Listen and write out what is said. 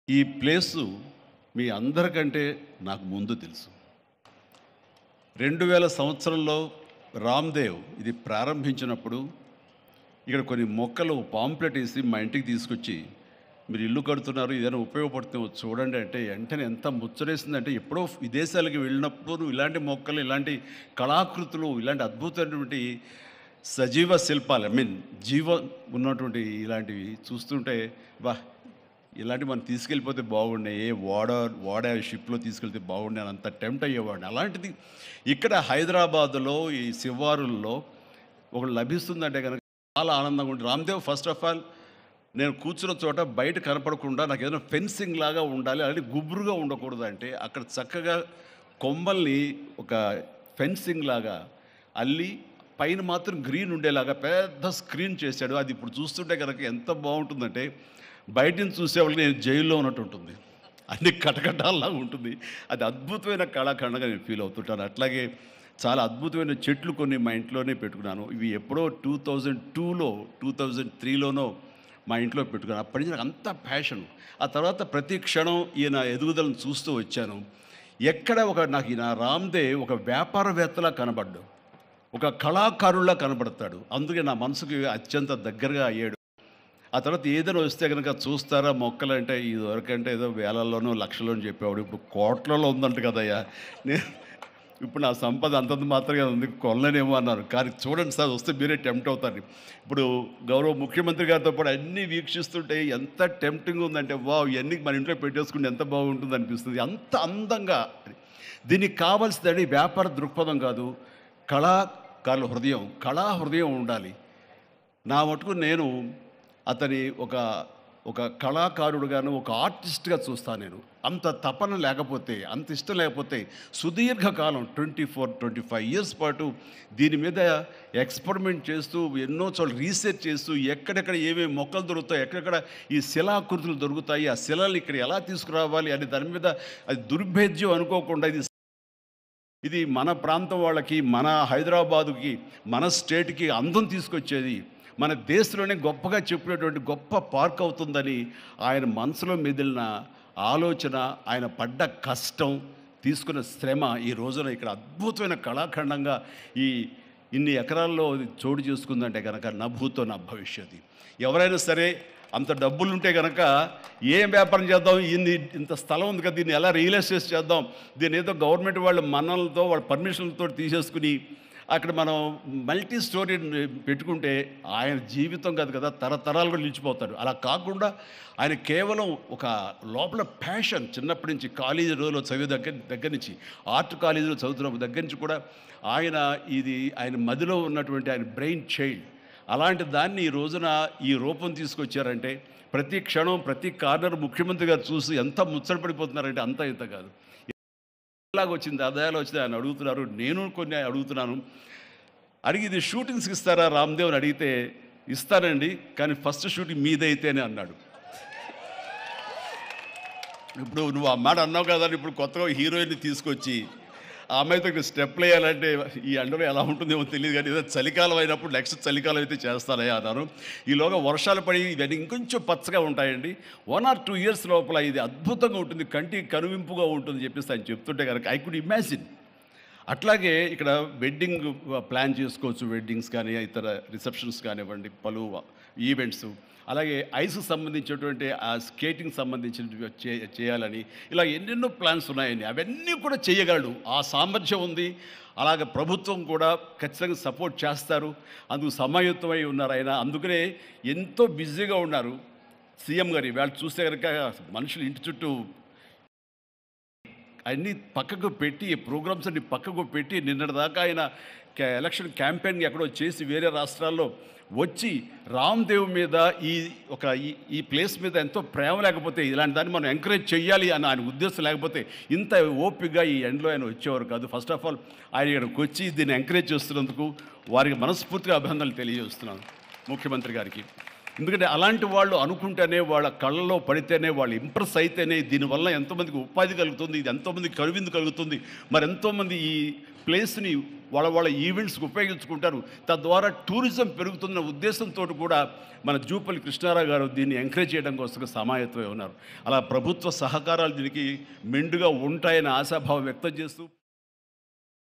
ఈ ప్లేసు మీ అందరికంటే నాకు ముందు తెలుసు. 2000 సంవత్సరంలో రామ్‌దేవ్ ఇది ప్రారంభించినప్పుడు ఇక్కడ కొన్ని మొక్కలు పాంప్లెట్ వేసి మా ఇంటికి తీసుకొచ్చి, మీరు ఇల్లు కడుతున్నారు, ఏదైనా ఉపయోగపడుతుందో చూడండి అంటే వెంటనే ఎంత ముచ్చటేసిందంటే, ఎప్పుడో విదేశాలకు వెళ్ళినప్పుడు ఇలాంటి మొక్కలు, ఇలాంటి కళాకృతులు, ఇలాంటి అద్భుతమైనటువంటి సజీవ శిల్పాలు జీవం ఉన్నటువంటి ఇలాంటివి చూస్తుంటే ఇలాంటివి మనం తీసుకెళ్ళిపోతే బాగుండే, ఓడ షిప్లో తీసుకెళ్తే బాగుండే అని అంత టెంప్ట్ అయ్యేవాడిని. అలాంటిది ఇక్కడ హైదరాబాదులో ఈ శివారుల్లో ఒకటి లభిస్తుందంటే కనుక చాలా ఆనందంగా ఉంటుంది. రామ్‌దేవ్ ఫస్ట్ ఆఫ్ ఆల్ నేను కూర్చున్న చోట బయట కనపడకుండా నాకు ఏదైనా ఫెన్సింగ్ లాగా ఉండాలి, అలాంటి గుబురుగా ఉండకూడదు అంటే అక్కడ చక్కగా కొమ్మల్ని ఒక ఫెన్సింగ్ లాగా అల్లి పైన మాత్రం గ్రీన్ ఉండేలాగా పెద్ద స్క్రీన్ చేశాడు. అది ఇప్పుడు చూస్తుంటే కనుక ఎంత బాగుంటుందంటే బయట నుంచి చూసేవాళ్ళకి నేను జైల్లో ఉన్నట్టు ఉంటుంది, అన్ని కటకటాల్లాగా ఉంటుంది. అది అద్భుతమైన కళాఖండంగా నేను ఫీల్ అవుతుంటాను. అట్లాగే చాలా అద్భుతమైన చెట్లు కొన్ని మా ఇంట్లోనే పెట్టుకున్నాను. ఇవి ఎప్పుడో 2002లో 2003లోనో మా ఇంట్లో పెట్టుకున్నాను. అప్పటి నుంచి నాకు అంత ప్యాషన్. ఆ తర్వాత ప్రతి క్షణం ఈయన ఎదుగుదలను చూస్తూ వచ్చాను. ఎక్కడ నాకు ఈయన రామ్‌దేవ్ ఒక వ్యాపారవేత్తలా కనబడ్డాడు, ఒక కళాకారుల్లా కనబడతాడు. అందుకే నా మనసుకి అత్యంత దగ్గరగా అయ్యాడు. ఆ తర్వాత ఏదైనా వస్తే కనుక చూస్తారా మొక్కలు అంటే, ఇదివరకంటే ఏదో వేలల్లోనో లక్షల్లోనూ చెప్పేవాడు, ఇప్పుడు కోట్లలో ఉందంట కదయ్యా. నేను ఇప్పుడు నా సంపద అంతంత మాత్రమే ఉంది, కొనలేనేమో అన్నారు. కానీ చూడండి సార్, వస్తే మీరే టెంప్ట్ అవుతారు. ఇప్పుడు గౌరవ ముఖ్యమంత్రి గారితో పాటు అన్నీ వీక్షిస్తుంటే ఎంత టెంప్టింగ్ ఉందంటే, ఇవన్నీ మన ఇంట్లో పెట్టేసుకుంటే ఎంత బాగుంటుంది అనిపిస్తుంది. అంత అందంగా దీనికి కావాల్సిందని వ్యాపార దృక్పథం కాదు, కళాకారుల హృదయం, కళా హృదయం ఉండాలి. నా మటుకు నేను అతని ఒక కళాకారుడుగాను, ఒక ఆర్టిస్ట్గా చూస్తాను. నేను అంత తపన లేకపోతే, అంత ఇష్టం లేకపోతే సుదీర్ఘకాలం 24-25 ఇయర్స్ పాటు దీని మీద ఎక్స్పెరిమెంట్ చేస్తూ, ఎన్నో చోట్ల రీసెర్చ్ చేస్తూ, ఎక్కడెక్కడ ఏమేమి మొక్కలు దొరుకుతాయి, ఎక్కడెక్కడ ఈ శిలాకృతులు దొరుకుతాయి, ఆ శిలలు ఇక్కడ ఎలా తీసుకురావాలి అని దాని మీద అది దుర్భేద్యం అనుకోకుండా ఇది మన ప్రాంతం వాళ్ళకి, మన హైదరాబాదుకి, మన స్టేట్కి అందం తీసుకొచ్చేది, మన దేశంలోనే గొప్పగా చెప్పినటువంటి గొప్ప పార్క్ అవుతుందని ఆయన మనసులో మెదిలిన ఆలోచన, ఆయన పడ్డ కష్టం, తీసుకున్న శ్రమ ఈ రోజున ఇక్కడ అద్భుతమైన కళాఖండంగా ఇన్ని ఎకరాల్లో చోటు చేసుకుందంటే కనుక నా భూతో నా భవిష్యత్తు. ఎవరైనా సరే అంత డబ్బులుంటే కనుక ఏం వ్యాపారం చేద్దాం, ఇంత స్థలం ఉంది కదా, దీన్ని ఎలా రియల్ ఎస్టేట్ చేద్దాం, దీన్ని ఏదో గవర్నమెంట్ వాళ్ళ మన్నలతో వాళ్ళ పర్మిషన్లతో తీసేసుకుని అక్కడ మనం మల్టీ స్టోరీ పెట్టుకుంటే ఆయన జీవితం కాదు కదా, తరతరాలు కూడా నిలిచిపోతాడు. అలా కాకుండా ఆయన కేవలం ఒక లోపల ప్యాషన్, చిన్నప్పటి నుంచి కాలేజీ రోజులో చదివే దగ్గర నుంచి, ఆర్ట్ కాలేజీలో చదువుతున్న దగ్గర నుంచి కూడా ఆయన మదిలో ఉన్నటువంటి ఆయన బ్రెయిన్ చైల్డ్, అలాంటి దాన్ని ఈ రోజున ఈ రూపం తీసుకొచ్చారంటే ప్రతి క్షణం ప్రతి కార్నర్ ముఖ్యమంత్రి గారు చూసి ఎంత ముచ్చటపడిపోతున్నారంటే అంత ఇంత కాదు. ఎలాగ వచ్చింది, ఆదాయాలు వచ్చింది ఆయన అడుగుతున్నారు, నేను కొన్ని అడుగుతున్నాను. అడిగి ఇది షూటింగ్స్కి ఇస్తారా రామ్‌దేవ్ అని అడిగితే, ఇస్తానండి కానీ ఫస్ట్ షూటింగ్ మీదైతేనే అన్నాడు. ఇప్పుడు నువ్వు ఆ మాట అన్నావు కదా, ఇప్పుడు కొత్తగా హీరోయిన్ని తీసుకొచ్చి ఆ అమ్మాయితో ఇక్కడ స్టెప్లు వేయాలంటే ఈ ఎండలో ఎలా ఉంటుందేమో తెలియదు, కానీ ఏదో చలికాలం అయినప్పుడు నెక్స్ట్ చలికాలం అయితే చేస్తానయ్యా అన్నాను. ఈలోగా వర్షాలు పడి ఇవన్నీ ఇంకొంచెం పచ్చగా ఉంటాయండి, 1 or 2 ఇయర్స్ లోపల ఇది అద్భుతంగా ఉంటుంది, కంటికి కనువింపుగా ఉంటుంది చెప్పేసి ఆయన చెప్తుంటే కనుక ఐ కుడ్ ఇమాజిన్. అట్లాగే ఇక్కడ వెడ్డింగ్ ప్లాన్ చేసుకోవచ్చు, వెడ్డింగ్స్ కానీ ఇతర రిసెప్షన్స్ కానివ్వండి, పలు ఈవెంట్స్, అలాగే ఐస్కి సంబంధించినటువంటి ఆ స్కేటింగ్ సంబంధించినవి చేయాలని ఇలా ఎన్నెన్నో ప్లాన్స్ ఉన్నాయని అవన్నీ కూడా చేయగలడు, ఆ సామర్థ్యం ఉంది. అలాగే ప్రభుత్వం కూడా ఖచ్చితంగా సపోర్ట్ చేస్తారు, అందుకు సమాయుత్తమై ఉన్నారు ఆయన. అందుకనే ఎంతో బిజీగా ఉన్నారు సీఎం గారు. వాళ్ళు చూస్తే కనుక మనుషులు ఇంటి చుట్టూ అన్నీ పక్కకు పెట్టి, ప్రోగ్రామ్స్ అన్ని పక్కకు పెట్టి, నిన్నటిదాకా ఆయన ఎలక్షన్ క్యాంపెయిన్ ఎక్కడో చేసి వేరే రాష్ట్రాల్లో వచ్చి రామ్‌దేవ్ మీద ఈ ప్లేస్ మీద ఎంతో ప్రేమ లేకపోతే, ఇలాంటి దాన్ని మనం ఎంకరేజ్ చేయాలి అని ఆయన ఉద్దేశం లేకపోతే ఇంత ఓపికగా ఈ ఎండ్లో ఆయన వచ్చేవారు కాదు. ఫస్ట్ ఆఫ్ ఆల్ ఆయన ఇక్కడికి వచ్చి దీన్ని ఎంకరేజ్ చేస్తున్నందుకు వారికి మనస్ఫూర్తిగా అభినందనలు తెలియజేస్తున్నాను ముఖ్యమంత్రి గారికి. ఎందుకంటే అలాంటి వాళ్ళు అనుకుంటేనే, వాళ్ళ కళ్ళలో పడితేనే, వాళ్ళు ఇంప్రెస్ అయితేనే దీనివల్ల ఎంతోమందికి ఉపాధి కలుగుతుంది, ఇది ఎంతోమందికి కనువిందు కలుగుతుంది, మరి ఎంతోమంది ఈ ప్లేస్ని వాళ్ళ ఈవెంట్స్కి ఉపయోగించుకుంటారు. తద్వారా టూరిజం పెరుగుతున్న ఉద్దేశంతో కూడా మన జూపల్లి కృష్ణారావు గారు దీన్ని ఎంకరేజ్ చేయడం కోసం సమాయత్తమై ఉన్నారు. అలా ప్రభుత్వ సహకారాలు దీనికి మెండుగా ఉంటాయని ఆశాభావం వ్యక్తం చేస్తూ